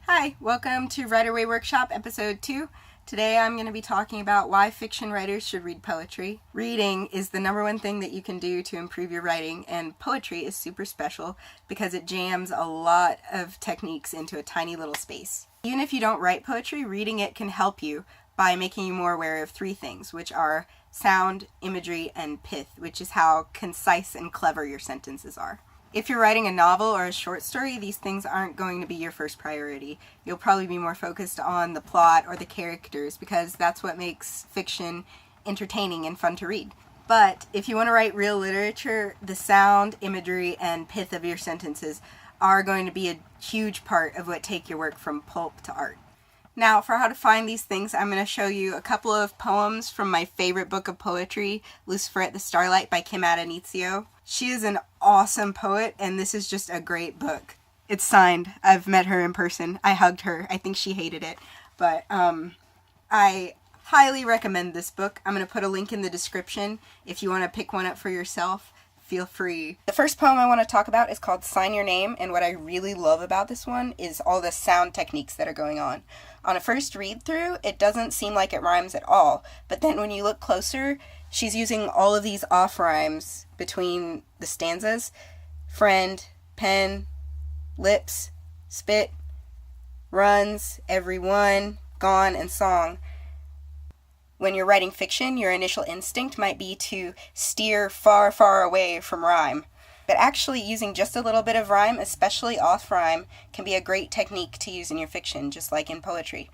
Hi, welcome to Writer Way Workshop Episode 2. Today I'm going to be talking about why fiction writers should read poetry. Reading is the number one thing that you can do to improve your writing, and poetry is super special because it jams a lot of techniques into a tiny little space. Even if you don't write poetry, reading it can help you by making you more aware of three things, which are sound, imagery, and pith, which is how concise and clever your sentences are. If you're writing a novel or a short story, these things aren't going to be your first priority. You'll probably be more focused on the plot or the characters because that's what makes fiction entertaining and fun to read. But if you want to write real literature, the sound, imagery, and pith of your sentences are going to be a huge part of what take your work from pulp to art. Now, for how to find these things, I'm going to show you a couple of poems from my favorite book of poetry, Lucifer at the Starlite by Adonnizio. She is an awesome poet, and this is just a great book. It's signed. I've met her in person. I hugged her. I think she hated it. But I highly recommend this book. I'm going to put a link in the description. If you want to pick one up for yourself, feel free. The first poem I want to talk about is called Sign Your Name, and what I really love about this one is all the sound techniques that are going on. On a first read through, it doesn't seem like it rhymes at all, but then when you look closer, she's using all of these off rhymes between the stanzas: friend, pen, lips, spit, runs, everyone, gone, and song. When you're writing fiction, your initial instinct might be to steer far, far away from rhyme. But actually using just a little bit of rhyme, especially off rhyme, can be a great technique to use in your fiction, just like in poetry.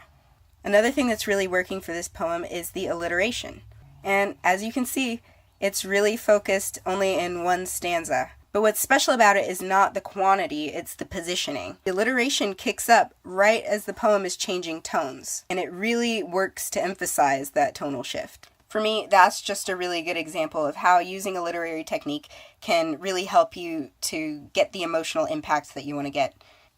Another thing that's really working for this poem is the alliteration. And as you can see, it's really focused only in one stanza. But what's special about it is not the quantity, it's the positioning. The alliteration kicks up right as the poem is changing tones, and it really works to emphasize that tonal shift. For me, that's just a really good example of how using a literary technique can really help you to get the emotional impact that you want to get.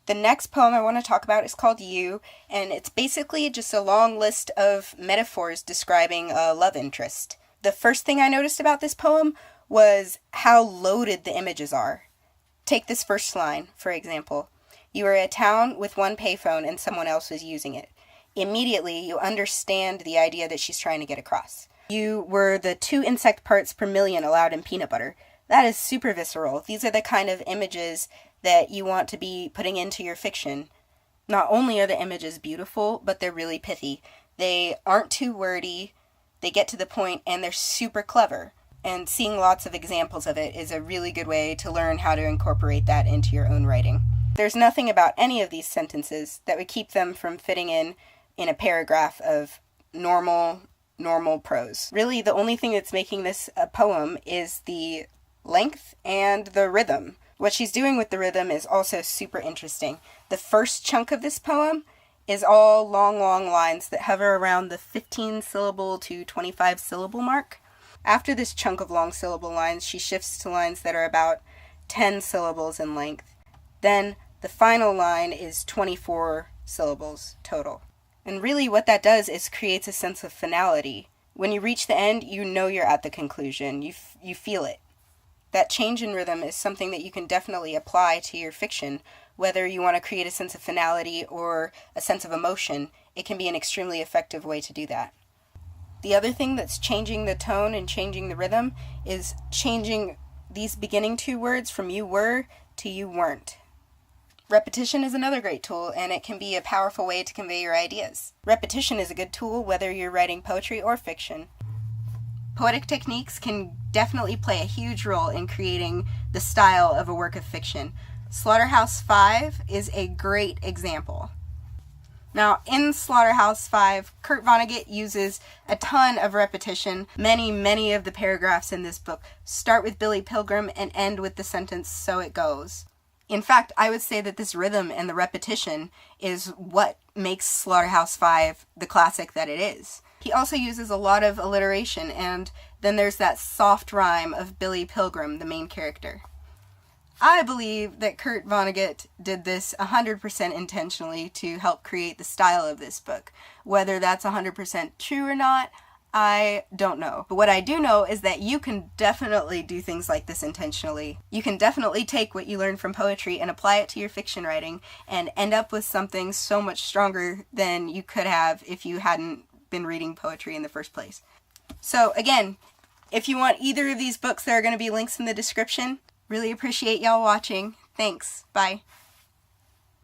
The next poem I want to talk about is called You, and it's basically just a long list of metaphors describing a love interest. The first thing I noticed about this poem was how loaded the images are. Take this first line, for example. You are a town with one payphone and someone else was using it. Immediately, you understand the idea that she's trying to get across. You were the 2 insect parts per million allowed in peanut butter. That is super visceral. These are the kind of images that you want to be putting into your fiction. Not only are the images beautiful, but they're really pithy. They aren't too wordy, they get to the point, and they're super clever. And seeing lots of examples of it is a really good way to learn how to incorporate that into your own writing. There's nothing about any of these sentences that would keep them from fitting in a paragraph of normal prose. Really, the only thing that's making this a poem is the length and the rhythm. What she's doing with the rhythm is also super interesting. The first chunk of this poem is all long lines that hover around the 15 syllable to 25 syllable mark. After this chunk of long syllable lines, she shifts to lines that are about 10 syllables in length. Then the final line is 24 syllables total. And really what that does is creates a sense of finality. When you reach the end, you know you're at the conclusion. You feel it. That change in rhythm is something that you can definitely apply to your fiction. Whether you want to create a sense of finality or a sense of emotion, it can be an extremely effective way to do that. The other thing that's changing the tone and changing the rhythm is changing these beginning 2 words from you were to you weren't. Repetition is another great tool, and it can be a powerful way to convey your ideas. Repetition is a good tool whether you're writing poetry or fiction. Poetic techniques can definitely play a huge role in creating the style of a work of fiction. Slaughterhouse 5 is a great example. Now, in Slaughterhouse 5, Kurt Vonnegut uses a ton of repetition. Many of the paragraphs in this book start with Billy Pilgrim and end with the sentence, "so it goes." In fact, I would say that this rhythm and the repetition is what makes Slaughterhouse 5 the classic that it is. He also uses a lot of alliteration, and then there's that soft rhyme of Billy Pilgrim, the main character. I believe that Kurt Vonnegut did this 100% intentionally to help create the style of this book. Whether that's 100% true or not, I don't know. But what I do know is that you can definitely do things like this intentionally. You can definitely take what you learn from poetry and apply it to your fiction writing and end up with something so much stronger than you could have if you hadn't been reading poetry in the first place. So again, if you want either of these books, there are going to be links in the description. Really appreciate y'all watching. Thanks. Bye.